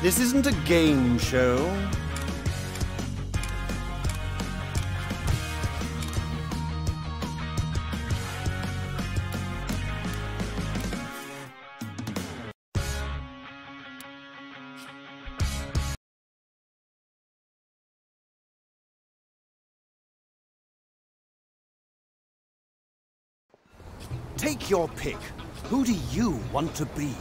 This isn't a game show. Take your pick. Who do you want to be?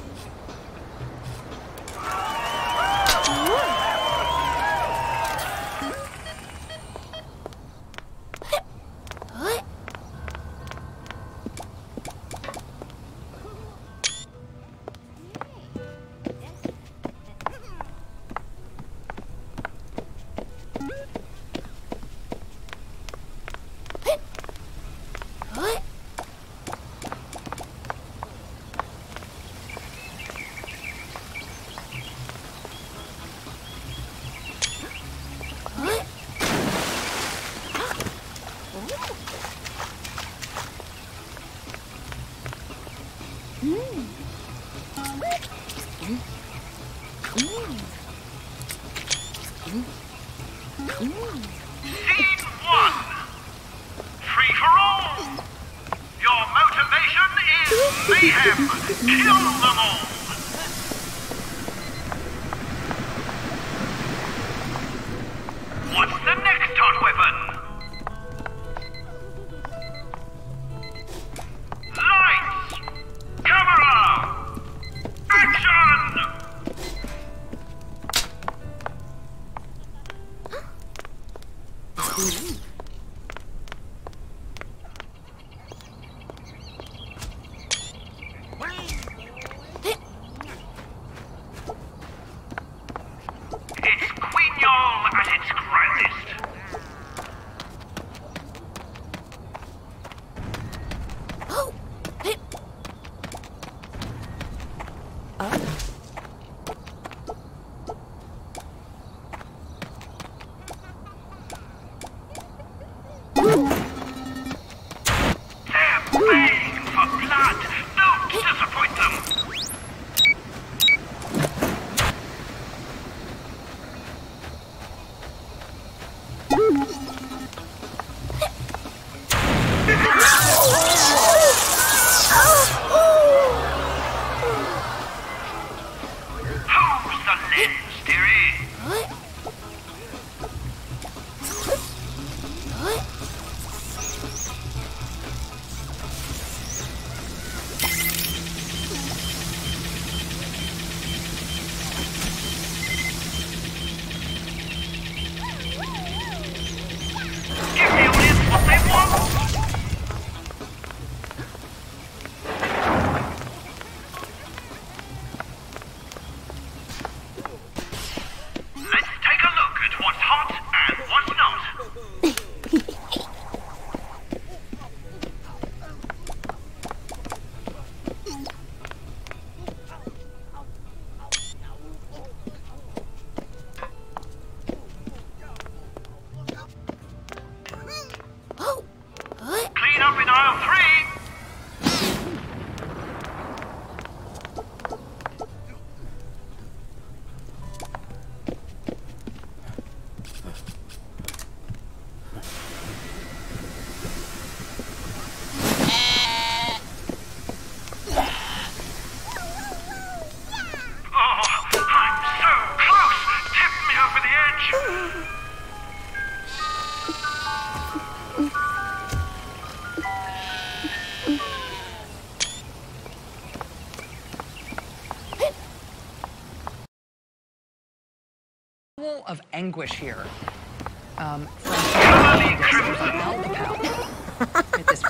Of anguish here.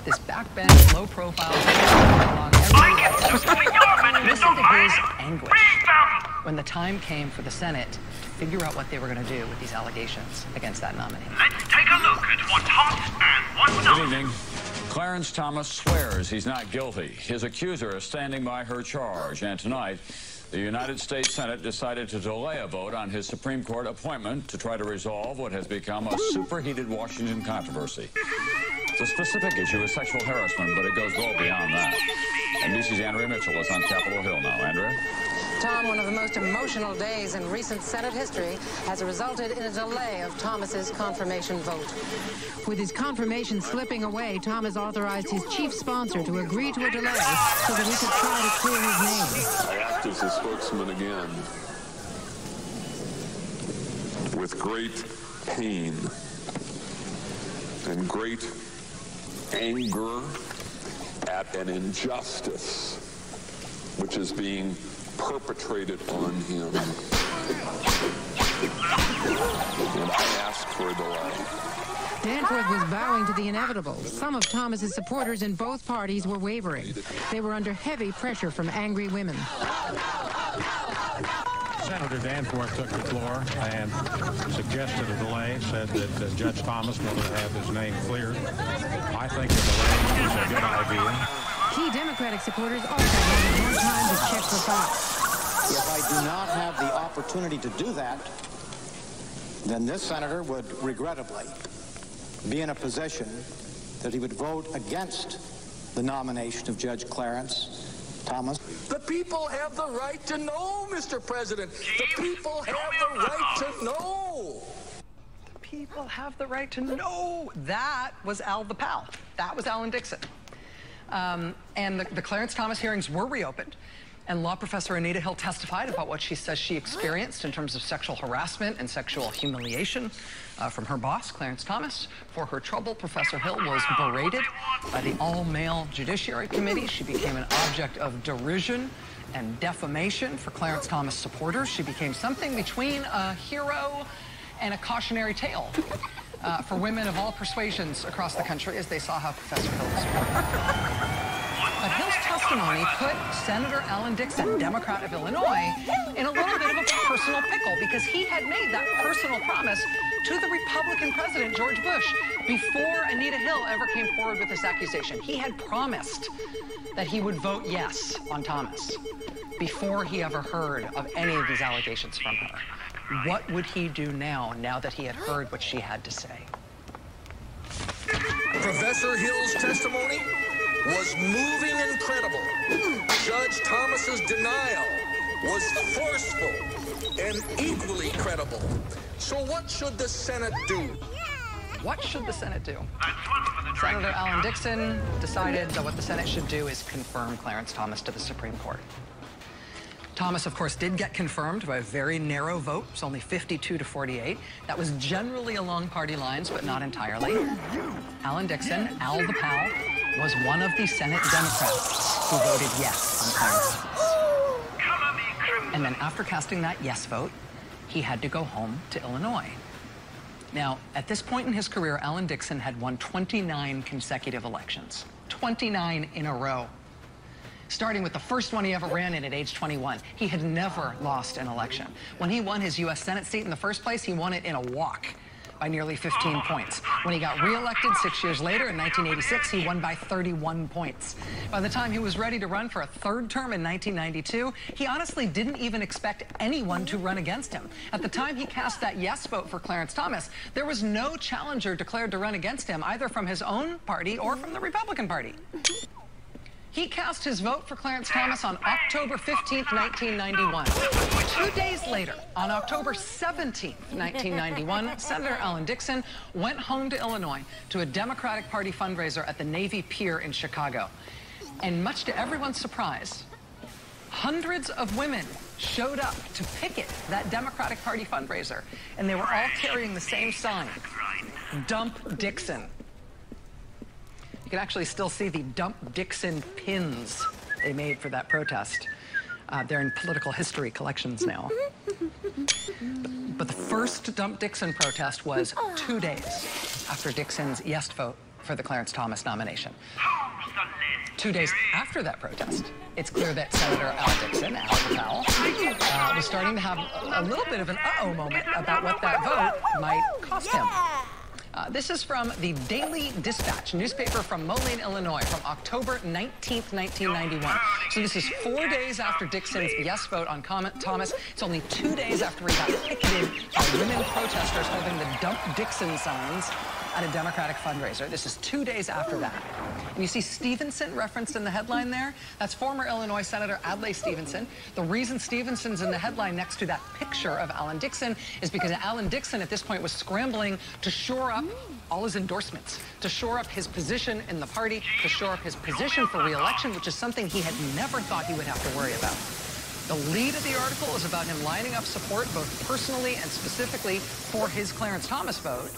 This backbench, low profile. Listen to his anguish when the time came for the Senate to figure out what they were going to do with these allegations against that nominee. Let's take a look at what's hot and what's not. Good evening. Clarence Thomas swears he's not guilty. His accuser is standing by her charge, and tonight, the United States Senate decided to delay a vote on his Supreme Court appointment to try to resolve what has become a superheated Washington controversy. The specific issue is sexual harassment, but it goes well beyond that. NBC's Andrea Mitchell is on Capitol Hill now. Andrea? Tom, one of the most emotional days in recent Senate history has resulted in a delay of Thomas's confirmation vote. With his confirmation slipping away, Thomas authorized his chief sponsor to agree to a delay so that he could try to clear his name. I act as a spokesman again with great pain and great anger at an injustice which is being perpetrated on him. And I ask for a delay. Danforth was bowing to the inevitable. Some of Thomas's supporters in both parties were wavering. They were under heavy pressure from angry women. Senator Danforth took the floor and suggested a delay, said that Judge Thomas wanted to have his name cleared. I think the delay is a good idea. Key Democratic supporters also wanted more time to check the facts. If I do not have the opportunity to do that, then this senator would regrettably be in a position that he would vote against the nomination of Judge Clarence Thomas. The people have the right to know, Mr. President. The people have the right to know. The people have the right to know. That was Al the Pal. That was Alan Dixon. And the Clarence Thomas hearings were reopened. And law professor Anita Hill testified about what she says she experienced in terms of sexual harassment and sexual humiliation from her boss, Clarence Thomas. For her trouble, Professor Hill was berated by the all-male Judiciary Committee. She became an object of derision and defamation for Clarence Thomas supporters. She became something between a hero and a cautionary tale for women of all persuasions across the country as they saw how Professor Hill was. But Hill's testimony put Senator Alan Dixon, Democrat of Illinois, in a little bit of a personal pickle because he had made that personal promise to the Republican president, George Bush, before Anita Hill ever came forward with this accusation. He had promised that he would vote yes on Thomas before he ever heard of any of these allegations from her. What would he do now that he had heard what she had to say? Professor Hill's testimony was moving and credible. Judge Thomas's denial was forceful and equally credible. So what should the Senate do? What should the Senate do? Senator Alan Dixon decided that what the Senate should do is confirm Clarence Thomas to the Supreme Court. Thomas, of course, did get confirmed by a very narrow vote. It was only 52 to 48. That was generally along party lines, but not entirely. Alan Dixon, Al the Pal, was one of the Senate Democrats who voted yes on Clarence Thomas. And then after casting that yes vote, he had to go home to Illinois. Now, at this point in his career, Alan Dixon had won 29 consecutive elections. 29 in a row. Starting with the first one he ever ran in at age 21. He had never lost an election. When he won his U.S. Senate seat in the first place, he won it in a walk by nearly 15 points. When he got reelected 6 years later in 1986, he won by 31 points. By the time he was ready to run for a third term in 1992, he honestly didn't even expect anyone to run against him. At the time he cast that yes vote for Clarence Thomas, there was no challenger declared to run against him, either from his own party or from the Republican Party. He cast his vote for Clarence Thomas on October 15th, 1991. 2 days later, on October 17th, 1991, Senator Alan Dixon went home to Illinois to a Democratic Party fundraiser at the Navy Pier in Chicago. And much to everyone's surprise, hundreds of women showed up to picket that Democratic Party fundraiser. And they were all carrying the same sign, Dump Dixon. You can actually still see the Dump Dixon pins they made for that protest. They're in political history collections now. But the first Dump Dixon protest was 2 days after Dixon's yes vote for the Clarence Thomas nomination. 2 days after that protest, it's clear that Senator Al Dixon, Al the Pal, was starting to have a little bit of an uh-oh moment about what that vote might cost him. This is from the Daily Dispatch, newspaper from Moline, Illinois, from October 19th, 1991. So this is 4 days after Dixon's yes vote on Thomas. It's only 2 days after he got picketed by women protesters holding the Dump Dixon signs at a Democratic fundraiser. This is 2 days after that. When you see Stevenson referenced in the headline there, that's former Illinois Senator Adlai Stevenson. The reason Stevenson's in the headline next to that picture of Alan Dixon is because Alan Dixon at this point was scrambling to shore up all his endorsements, to shore up his position in the party, to shore up his position for re-election, which is something he had never thought he would have to worry about. The lead of the article is about him lining up support, both personally and specifically for his Clarence Thomas vote,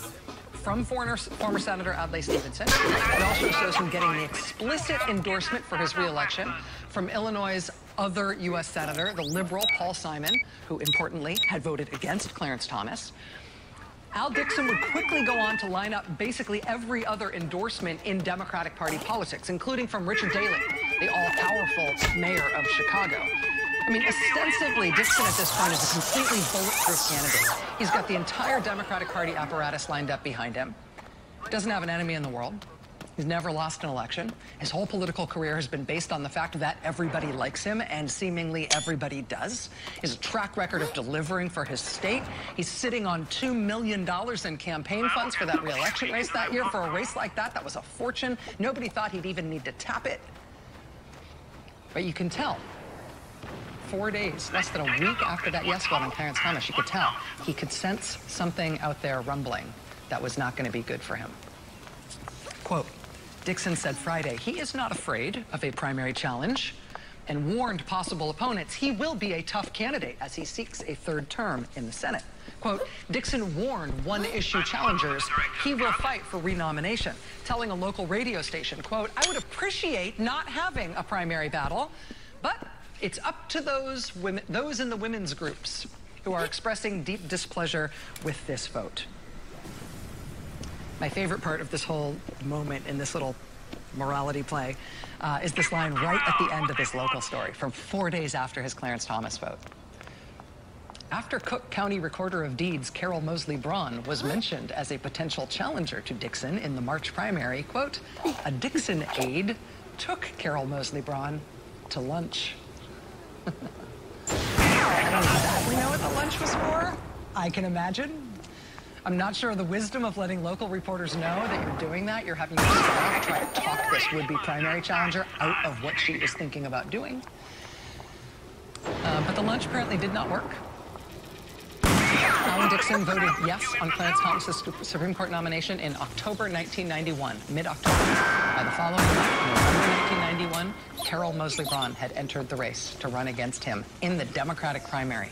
from former Senator Adlai Stevenson. It also shows him getting the explicit endorsement for his re-election from Illinois' other U.S. Senator, the liberal Paul Simon, who importantly had voted against Clarence Thomas. Al Dixon would quickly go on to line up basically every other endorsement in Democratic Party politics, including from Richard Daley, the all-powerful mayor of Chicago. I mean, ostensibly, Dixon at this point is a completely bulletproof candidate. He's got the entire Democratic Party apparatus lined up behind him. Doesn't have an enemy in the world. He's never lost an election. His whole political career has been based on the fact that everybody likes him, and seemingly everybody does. He has a track record of delivering for his state. He's sitting on $2 million in campaign funds for that re-election race that year. For a race like that, that was a fortune. Nobody thought he'd even need to tap it. But you can tell. 4 days, less than a week after that yes vote on Clarence Thomas, you could tell. He could sense something out there rumbling that was not going to be good for him. Quote, Dixon said Friday, he is not afraid of a primary challenge and warned possible opponents he will be a tough candidate as he seeks a third term in the Senate. Quote, Dixon warned one-issue challengers he will fight for renomination, telling a local radio station, quote, I would appreciate not having a primary battle, but it's up to those in the women's groups who are expressing deep displeasure with this vote. My favorite part of this whole moment in this little morality play is this line right at the end of this local story from 4 days after his Clarence Thomas vote. After Cook County Recorder of Deeds Carol Mosley Braun was mentioned as a potential challenger to Dixon in the March primary, quote, a Dixon aide took Carol Mosley Braun to lunch. I don't exactly know what the lunch was for. I can imagine. I'm not sure of the wisdom of letting local reporters know that you're doing that. You're having your staff try to talk this would-be primary challenger out of what she is thinking about doing. But the lunch apparently did not work. Alan Dixon voted yes on Clarence Thomas's Supreme Court nomination in October 1991, mid-October. By the following month, November 1991, Carol Mosley Braun had entered the race to run against him in the Democratic primary.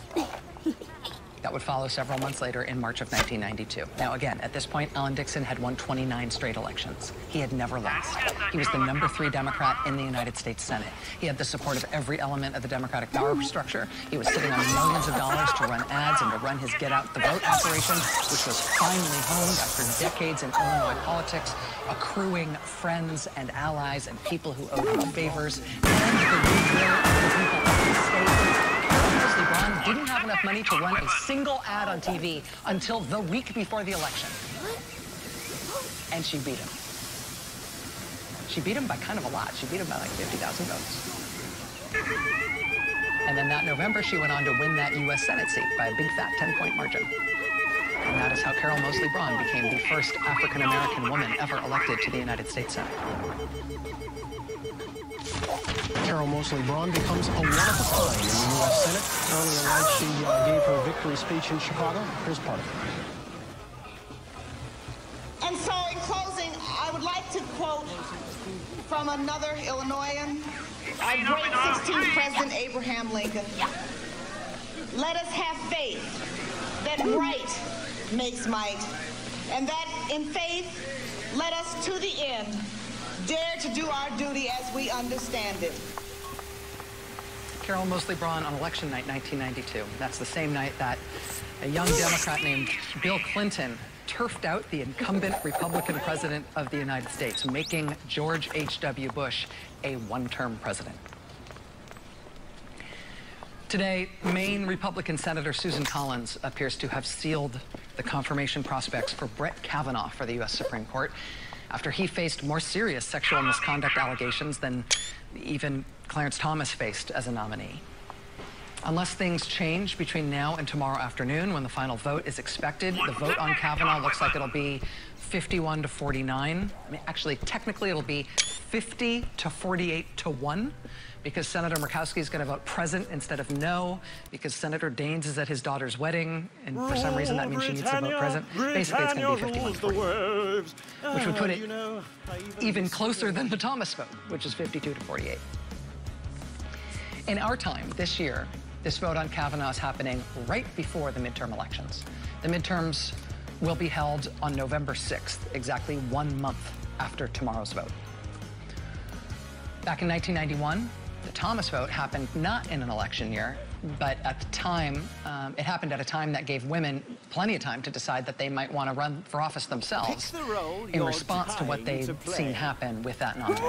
That would follow several months later in March of 1992. Now, again, at this point, Alan Dixon had won 29 straight elections. He had never lost. He was the #3 Democrat in the United States Senate. He had the support of every element of the Democratic power structure. He was sitting on millions of dollars to run ads and to run his Get Out the Vote operation, which was finally honed after decades in Illinois politics, accruing friends and allies and people who owed him favors, and the goodwill of the people of the state. Mosley Braun didn't have enough money to run a single ad on TV until the week before the election. And she beat him. She beat him by kind of a lot. She beat him by like 50,000 votes. And then that November, she went on to win that U.S. Senate seat by a big fat 10-point margin. And that is how Carol Mosley Braun became the first African-American woman ever elected to the United States Senate. Carol Mosley Braun becomes a one-of-a-kind in the U.S. Senate. Earlier night, she gave her victory speech in Chicago. Here's part of it. And so, in closing, I would like to quote from another Illinoisan, our great 16th President Abraham Lincoln. Let us have faith that right makes might, and that in faith, let us to the end dare to do our duty as we understand it. Carol Mosley Braun on election night 1992. That's the same night that a young Democrat named Bill Clinton turfed out the incumbent Republican president of the United States, making George H.W. Bush a one-term president. Today, Maine Republican Senator Susan Collins appears to have sealed the confirmation prospects for Brett Kavanaugh for the U.S. Supreme Court after he faced more serious sexual misconduct allegations than even Clarence Thomas faced as a nominee. Unless things change between now and tomorrow afternoon when the final vote is expected, the vote on Kavanaugh looks like it'll be 51 to 49. I mean, actually, technically, it'll be 50 to 48 to 1 because Senator Murkowski is going to vote present instead of no, because Senator Daines is at his daughter's wedding, and for some reason that means she needs to vote present. Basically, it's going to be 51 to 48, which would put it even closer than the Thomas vote, which is 52 to 48. In our time this year, this vote on Kavanaugh is happening right before the midterm elections. The midterms will be held on November 6th, exactly 1 month after tomorrow's vote. Back in 1991, the Thomas vote happened not in an election year, but at the time, it happened at a time that gave women plenty of time to decide that they might want to run for office themselves in response to what they'd seen happen with that nomination.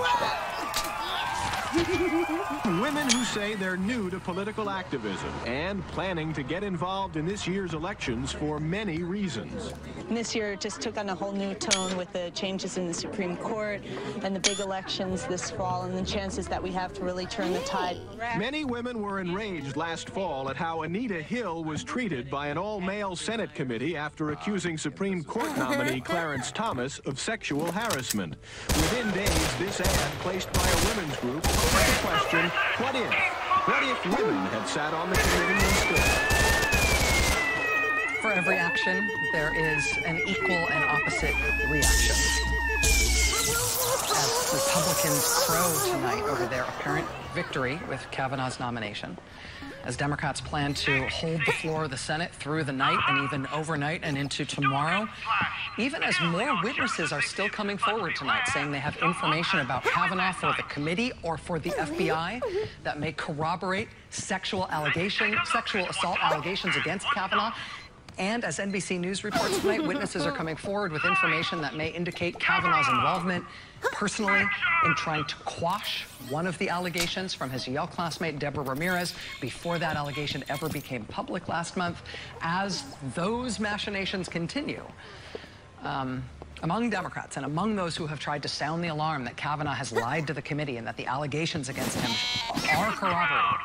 Women who say they're new to political activism and planning to get involved in this year's elections for many reasons. And this year just took on a whole new tone with the changes in the Supreme Court and the big elections this fall and the chances that we have to really turn the tide. Many women were enraged last fall at how Anita Hill was treated by an all-male Senate committee after accusing Supreme Court nominee Clarence Thomas of sexual harassment. Within days, this ad placed by a women's group posed the question, what if women had sat on the committee instead? For every action, there is an equal and opposite reaction. As Republicans crow tonight over their apparent victory with Kavanaugh's nomination, as Democrats plan to hold the floor of the Senate through the night and even overnight and into tomorrow, even as more witnesses are still coming forward tonight saying they have information about Kavanaugh for the committee or for the FBI that may corroborate sexual assault allegations against Kavanaugh. And as NBC News reports tonight, witnesses are coming forward with information that may indicate Kavanaugh's involvement personally in trying to quash one of the allegations from his Yale classmate, Deborah Ramirez, before that allegation ever became public last month. As those machinations continue, among Democrats and among those who have tried to sound the alarm that Kavanaugh has lied to the committee and that the allegations against him are corroborated,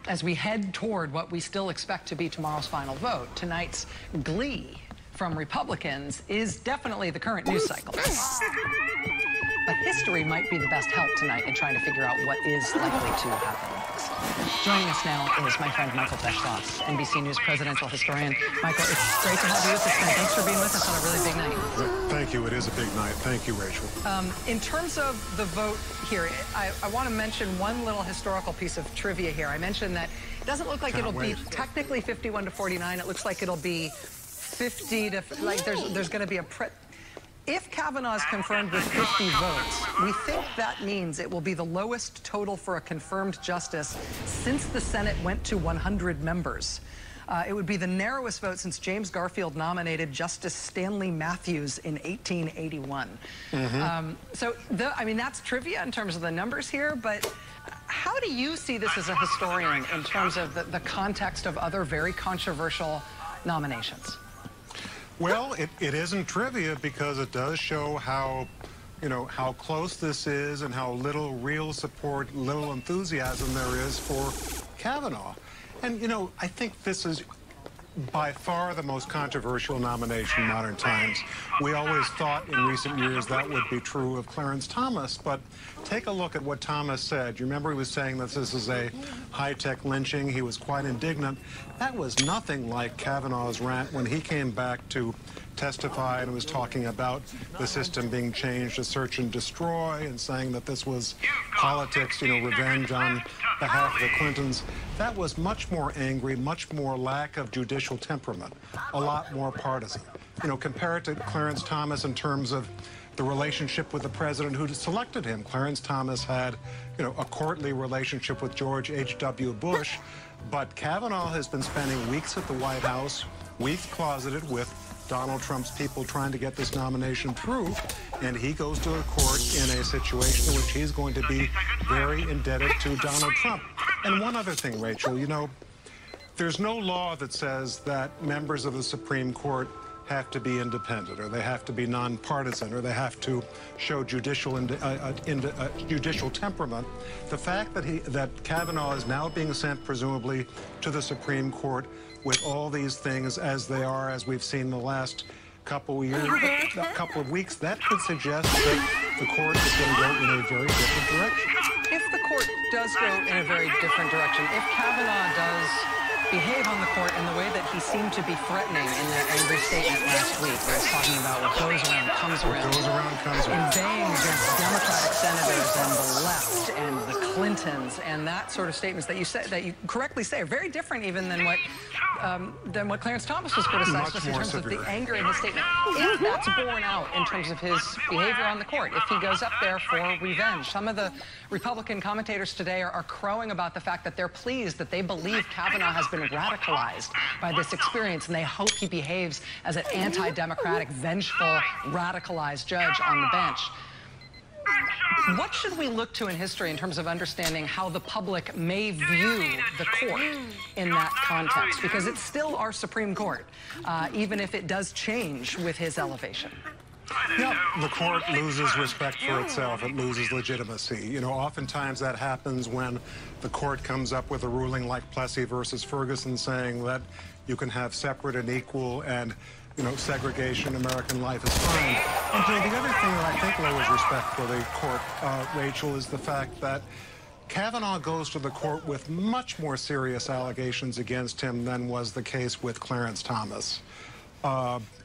as we head toward what we still expect to be tomorrow's final vote, tonight's glee from Republicans is definitely the current news cycle. But history might be the best help tonight in trying to figure out what is likely to happen next. Joining us now is my friend Michael Beschloss, NBC News presidential historian. Michael, it's great to have you with us tonight. Thanks for being with us on a really big night. Thank you. It is a big night. Thank you, Rachel. In terms of the vote here, I want to mention one little historical piece of trivia here. I mentioned that it doesn't look like it'll be technically 51 to 49. It looks like it'll be 50 to, like there's going to be a if Kavanaugh is confirmed with 50 votes, we think that means it will be the lowest total for a confirmed justice since the Senate went to 100 members. It would be the narrowest vote since James Garfield nominated Justice Stanley Matthews in 1881. So, I mean, that's trivia in terms of the numbers here, but how do you see this as a historian in terms of the context of other very controversial nominations? Well, it isn't trivia because it does show how, how close this is and how little real support, little enthusiasm there is for Kavanaugh. And, I think this is by far the most controversial nomination in modern times. We always thought in recent years that would be true of Clarence Thomas, but take a look at what Thomas said. You remember he was saying that this is a high-tech lynching. He was quite indignant. That was nothing like Kavanaugh's rant when he came back to testify and was talking about the system being changed to search and destroy and saying that this was politics, revenge on behalf of the Clintons. That was much more angry, much more lack of judicial temperament, a lot more partisan. Compare it to Clarence Thomas in terms of the relationship with the president who selected him. Clarence Thomas had, a courtly relationship with George H.W. Bush, but Kavanaugh has been spending weeks at the White House, weeks closeted with Donald Trump's people trying to get this nomination through, and he goes to a court in a situation in which he's going to be very indebted to Donald Trump. And one other thing, Rachel, there's no law that says that members of the Supreme Court have to be independent, or they have to be nonpartisan, or they have to show judicial temperament. The fact that Kavanaugh is now being sent, presumably, to the Supreme Court with all these things as they are, as we've seen the last couple of weeks, that could suggest that the court is going to go in a very different direction. If the court does go in a very different direction, if Kavanaugh does behave on the court in the way that he seemed to be threatening in that angry statement last week, where he's talking about what goes around comes around, inveighing against Democratic senators and the left and the Clintons, and that sort of statements that you correctly say are very different even than what Clarence Thomas was criticized with in terms of the anger in his statement. If that's borne out in terms of his behavior on the court, if he goes up there for revenge, some of the Republican commentators today are crowing about the fact that they're pleased that they believe Kavanaugh has been radicalized by this experience, and they hope he behaves as an anti-democratic, vengeful, radicalized judge on the bench. What should we look to in history in terms of understanding how the public may view the court in that context? Because it's still our Supreme Court, even if it does change with his elevation. Yeah, the court loses respect for itself. It loses legitimacy. You know, oftentimes that happens when the court comes up with a ruling like Plessy versus Ferguson, saying that you can have separate and equal and, you know, segregation in American life is fine. And you know, the other thing that I think lowers respect for the court, Rachel, is the fact that Kavanaugh goes to the court with much more serious allegations against him than was the case with Clarence Thomas.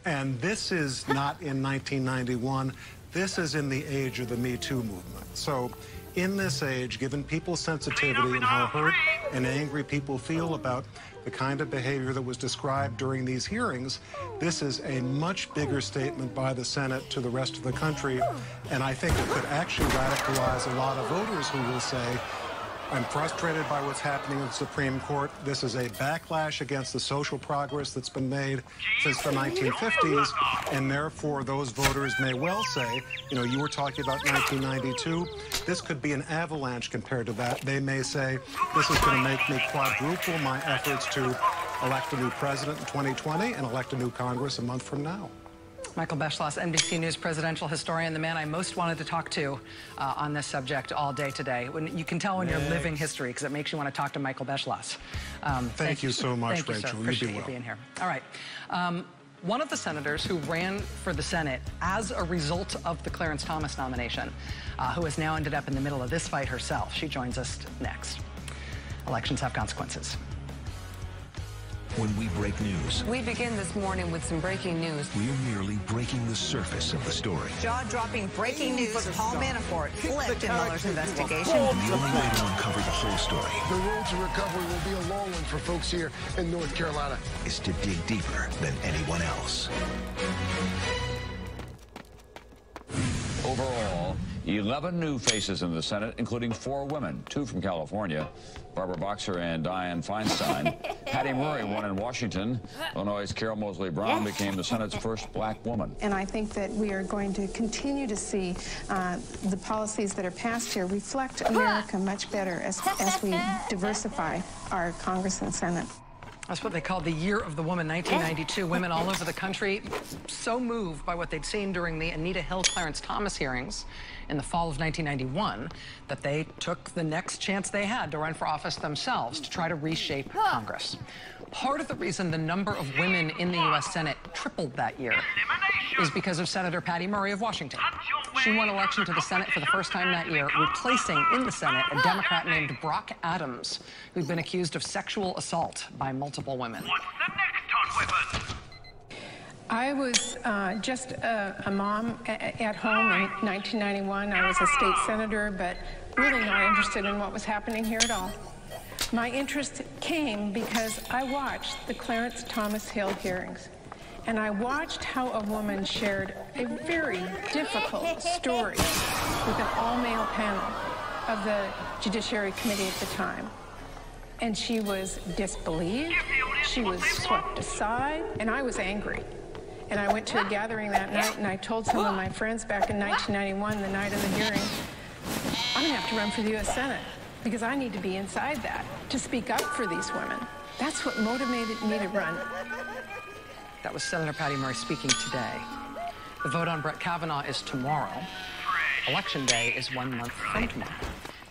And this is not in 1991. This is in the age of the Me Too movement. So in this age, given people's sensitivity and how hurt and angry people feel about the kind of behavior that was described during these hearings, this is a much bigger statement by the Senate to the rest of the country. And I think it could actually radicalize a lot of voters who will say, I'm frustrated by what's happening in the Supreme Court. This is a backlash against the social progress that's been made since the 1950s, and therefore those voters may well say, you know, you were talking about 1992. This could be an avalanche compared to that. They may say, this is going to make me quadruple my efforts to elect a new president in 2020 and elect a new Congress a month from now. Michael Beschloss, NBC News presidential historian, the man I most wanted to talk to on this subject all day today. You can tell when you're living history because it makes you want to talk to Michael Beschloss. Thank you so much, Rachel. Sir. Appreciate you being here. All right. One of the senators who ran for the Senate as a result of the Clarence Thomas nomination, who has now ended up in the middle of this fight herself. She joins us next. Elections have consequences. When we break news, we begin this morning with some breaking news. We're merely breaking the surface of the story. Jaw-dropping breaking news with Paul Manafort flipped in Mueller's investigation. And the only way to uncover the whole story, the road to recovery will be a long one for folks here in North Carolina, is to dig deeper than anyone else. Overall, 11 new faces in the Senate, including 4 women, 2 from California, Barbara Boxer and Dianne Feinstein. Patty Murray won in Washington. Illinois' Carol Moseley Brown became the Senate's first black woman. And I think that we are going to continue to see the policies that are passed here reflect America much better as we diversify our Congress and Senate. That's what they called the Year of the Woman, 1992. Women all over the country so moved by what they'd seen during the Anita Hill Clarence Thomas hearings in the fall of 1991 that they took the next chance they had to run for office themselves to try to reshape Congress. Part of the reason the number of women in the U.S. Senate tripled that year is because of Senator Patty Murray of Washington. She won election to the Senate for the first time that year, replacing in the Senate a Democrat named Brock Adams, who'd been accused of sexual assault by multiple women. What's the next hot weapon? I was just a mom at home in 1991. I was a state senator, but really not interested in what was happening here at all. My interest came because I watched the Clarence Thomas Hill hearings, and I watched how a woman shared a very difficult story with an all-male panel of the Judiciary Committee at the time. And she was disbelieved, she was swept aside, and I was angry. And I went to a gathering that night, and I told some of my friends back in 1991, the night of the hearing, I'm going to have to run for the U.S. Senate because I need to be inside that to speak up for these women. That's what motivated me to run. That was Senator Patty Murray speaking today. The vote on Brett Kavanaugh is tomorrow. Election Day is 1 month from tomorrow.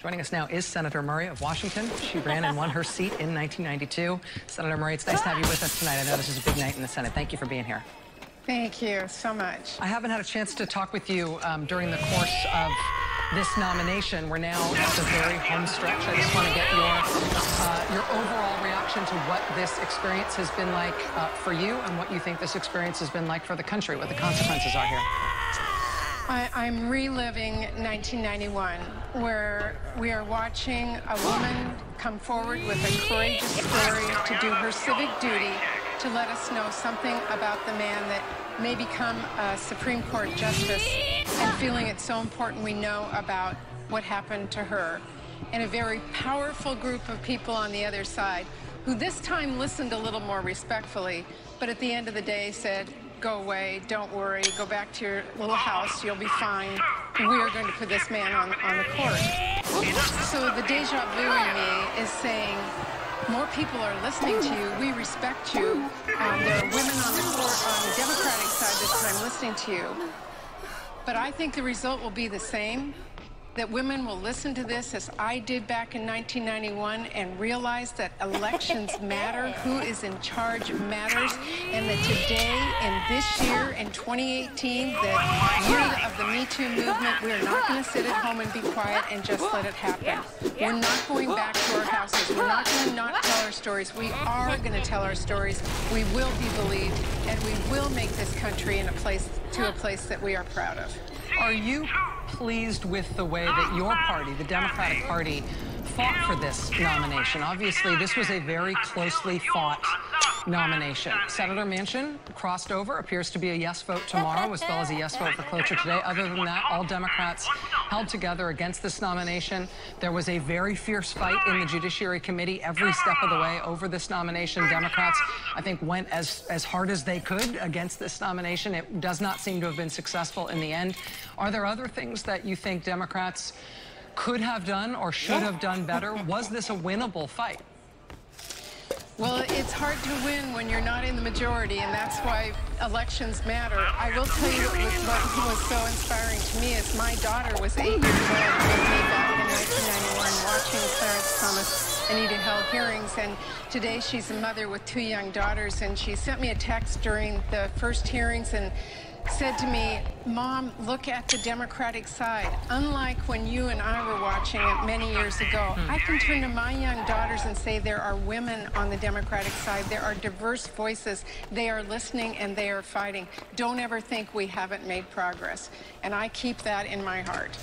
Joining us now is Senator Murray of Washington. She ran and won her seat in 1992. Senator Murray, it's nice to have you with us tonight. I know this is a big night in the Senate. Thank you for being here. Thank you so much. I haven't had a chance to talk with you during the course of this nomination. We're now at the very home stretch. I just want to get your overall reaction to what this experience has been like for you and what you think this experience has been like for the country, what the consequences are here. I'm reliving 1991, where we are watching a woman come forward with a courageous story to do her civic duty, to let us know something about the man that may become a Supreme Court justice, and feeling it's so important we know about what happened to her. And a very powerful group of people on the other side who this time listened a little more respectfully, but at the end of the day said, go away, don't worry, go back to your little house, you'll be fine. We are going to put this man on the court. So the deja vu in me is saying, more people are listening to you, we respect you. There are women on the court on the Democratic side this time listening to you. But I think the result will be the same, that women will listen to this as I did back in 1991 and realize that elections matter, who is in charge matters, and that today, in this year, in 2018, the year of the Me Too movement, we are not going to sit at home and be quiet and just let it happen. We're not going back to our houses. We're not going to not tell our stories. We are going to tell our stories. We will be believed, and we will make this country in a place that we are proud of. Are you pleased with the way that your party, the Democratic Party, fought for this nomination? Obviously, this was a very closely fought nomination. Senator Manchin crossed over, appears to be a yes vote tomorrow, as well as a yes vote for cloture today. Other than that, all Democrats held together against this nomination. There was a very fierce fight in the Judiciary Committee every step of the way over this nomination. Democrats, I think, went as hard as they could against this nomination. It does not seem to have been successful in the end. Are there other things that you think Democrats could have done or should have done better? Was this a winnable fight? Well, it's hard to win when you're not in the majority, and that's why elections matter. I will tell you what was so inspiring to me is my daughter was 8 years old with me back in 1991 watching Clarence Thomas and Anita Hill hearings, and today she's a mother with 2 young daughters, and she sent me a text during the first hearings and said to me, Mom, look at the Democratic side. Unlike when you and I were watching it many years ago, I can turn to my young daughters and say there are women on the Democratic side. There are diverse voices. They are listening and they are fighting. Don't ever think we haven't made progress. And I keep that in my heart.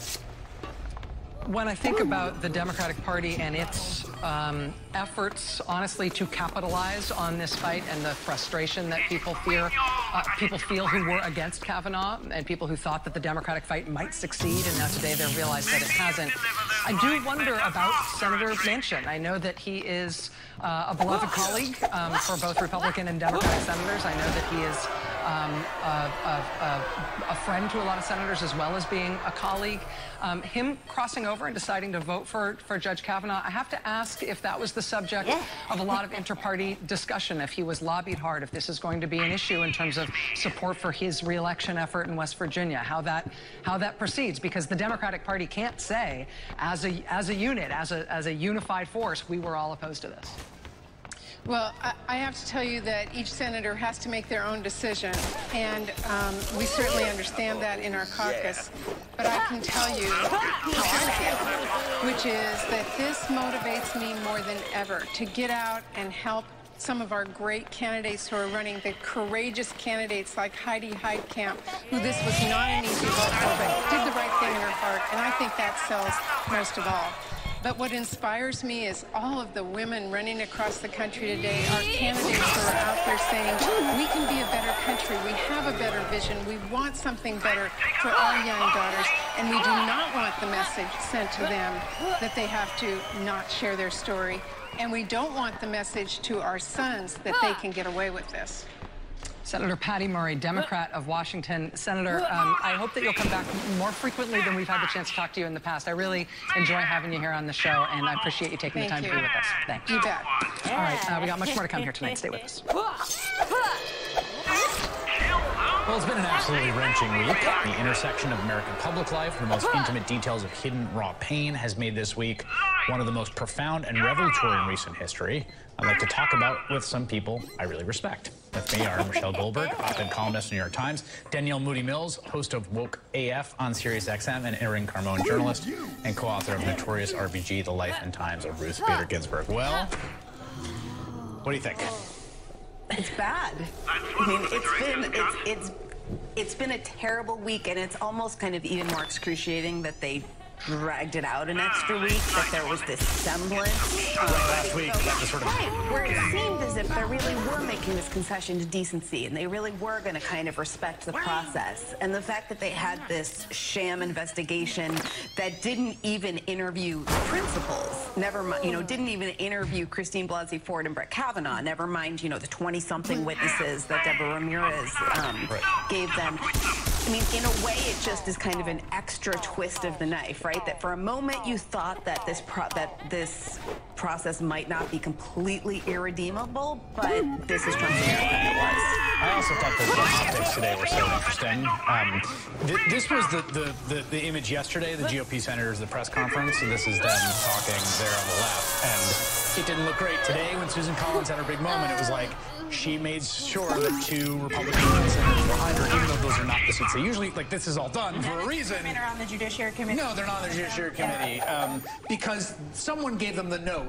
When I think about the Democratic Party and its efforts, honestly, to capitalize on this fight and the frustration that people feel who were against Kavanaugh and people who thought that the Democratic fight might succeed, and now today they've realized that it hasn't. I do wonder about Senator Manchin. I know that he is a beloved colleague for both Republican and Democratic senators. I know that he is a friend to a lot of senators as well as being a colleague. Him crossing over and deciding to vote for Judge Kavanaugh, I have to ask if that was the subject of a lot of inter-party discussion, if he was lobbied hard, if this is going to be an issue in terms of support for his re-election effort in West Virginia, how that proceeds, because the Democratic Party can't say as a unit, as a unified force, we were all opposed to this. Well, I have to tell you that each senator has to make their own decision, and we certainly understand that in our caucus. But I can tell you how I feel, which is that this motivates me more than ever to get out and help some of our great candidates who are running, the courageous candidates like Heidi Heitkamp, who this was not an easy vote for, but did the right thing in her heart, and I think that sells most of all. But what inspires me is all of the women running across the country today, our candidates who are out there saying, we can be a better country, we have a better vision, we want something better for our young daughters, and we do not want the message sent to them that they have to not share their story, and we don't want the message to our sons that they can get away with this. Senator Patty Murray, Democrat of Washington. Senator, I hope that you'll come back more frequently than we've had the chance to talk to you in the past. I really enjoy having you here on the show, and I appreciate you taking the time to be with us. Thanks. You bet. All right, we got much more to come here tonight. Stay with us. Well, it's been an absolutely wrenching week. The intersection of American public life, the most intimate details of hidden raw pain, has made this week one of the most profound and revelatory in recent history. I'd like to talk about with some people I really respect. With me are Michelle Goldberg, op-ed columnist, New York Times, Danielle Moody-Mills, host of Woke AF on SiriusXM, and Erin Carmone, journalist and co-author of notorious RBG, The Life and Times of Ruth Bader Ginsburg. Well, what do you think? It's bad. I mean, it's been a terrible week, and it's almost kind of even more excruciating that they dragged it out an extra week, that there was this semblance. Last week, that was sort of... Right, where it seemed as if they really were making this concession to decency, and they really were going to kind of respect the process. And the fact that they had this sham investigation that didn't even interview principals, never mind, didn't even interview Christine Blasey Ford and Brett Kavanaugh, never mind, the 20-something witnesses that Deborah Ramirez gave them. I mean, in a way, it just is kind of an extra twist of the knife, right? That for a moment you thought that this process might not be completely irredeemable, but this is transparent than it was. I also thought that the optics today were so interesting. This was the image yesterday, the GOP senators, the press conference, and this is them talking there on the left. And it didn't look great today when Susan Collins had her big moment. It was like she made sure that 2 Republican senators behind her, even though those are not the seats they usually, like, this is all done for a reason. Women are on the Judiciary Committee. No, they're not on the Judiciary Committee because someone gave them the note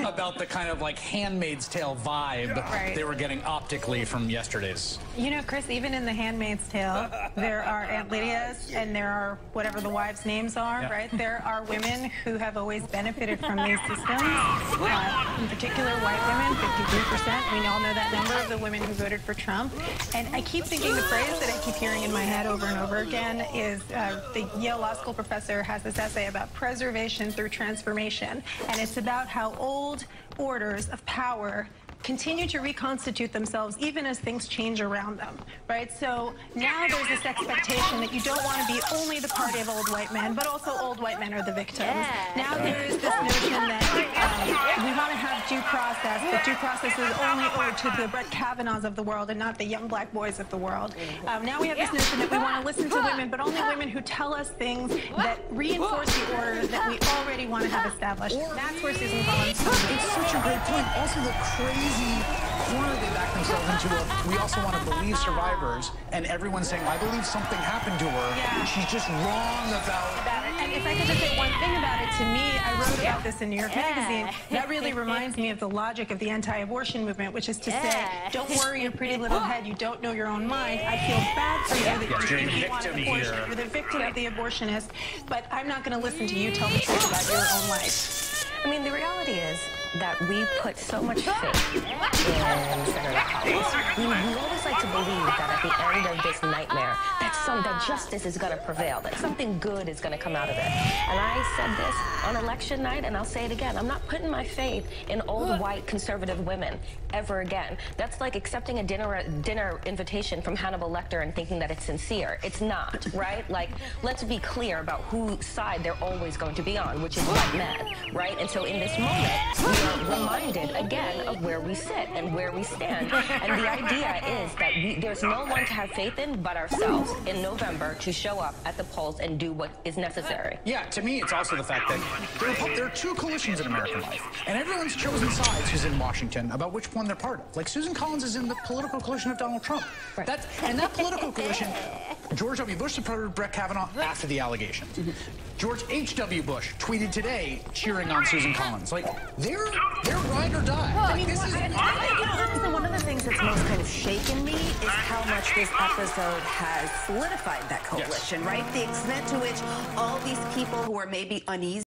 about the kind of like Handmaid's Tale vibe they were getting optically from yesterday's. Chris, even in the Handmaid's Tale, there are Aunt Lydias and there are whatever the wives' names are, right? There are women who have always benefited from these systems, in particular white women, 53%. We all know that number of the women who voted for Trump. And I keep thinking the phrase that I keep hearing in my head over and over again is the Yale Law School professor has this essay about preservation through transformation. And it's about how old orders of power continue to reconstitute themselves even as things change around them, right? So now there's this expectation that you don't want to be only the party of old white men, but also old white men are the victims. Now there is this notion that we want to have due process, but due process is only owed to the Brett Kavanaughs of the world and not the young black boys of the world. Now we have this notion that we want to listen to women, but only women who tell us things that reinforce the order that we already want to have established. That's where Susan Collins comes in. It's such a great point. Also the crazy corner they back themselves into of, we also want to believe survivors, and everyone's saying, I believe something happened to her. She's just wrong about it. And if I could just say one thing about it, to me, I wrote about this in New York Magazine. That really reminds me of the logic of the anti-abortion movement, which is to say, don't worry your pretty little head, you don't know your own mind. I feel bad for you that you didn't want an abortion. You're the victim of the abortionist, but I'm not going to listen to you tell the truth about your own life. I mean, the reality is that we put so much faith in Senator Collins. We always like to believe that at the end of this nightmare, that justice is going to prevail, that something good is going to come out of it. And I said this on election night, and I'll say it again. I'm not putting my faith in old white conservative women ever again. That's like accepting a dinner invitation from Hannibal Lecter and thinking that it's sincere. It's not, right? Like, let's be clear about whose side they're always going to be on, which is white men, right? And so in this moment, we are reminded again of where we sit and where we stand. And the idea is that there's no one to have faith in but ourselves in November to show up at the polls and do what is necessary. Yeah, to me, it's also the fact that there are 2 coalitions in American life, and everyone's chosen sides who's in Washington about which one they're part of. Like, Susan Collins is in the political coalition of Donald Trump. Right. And that political coalition, George W. Bush supported Brett Kavanaugh after the allegations. George H.W. Bush tweeted today cheering on Susan Collins. Like, they're ride or die. I mean, one of the things that's most kind of shaken me is how much this episode has solidified that coalition, right? The extent to which all these people who are maybe uneasy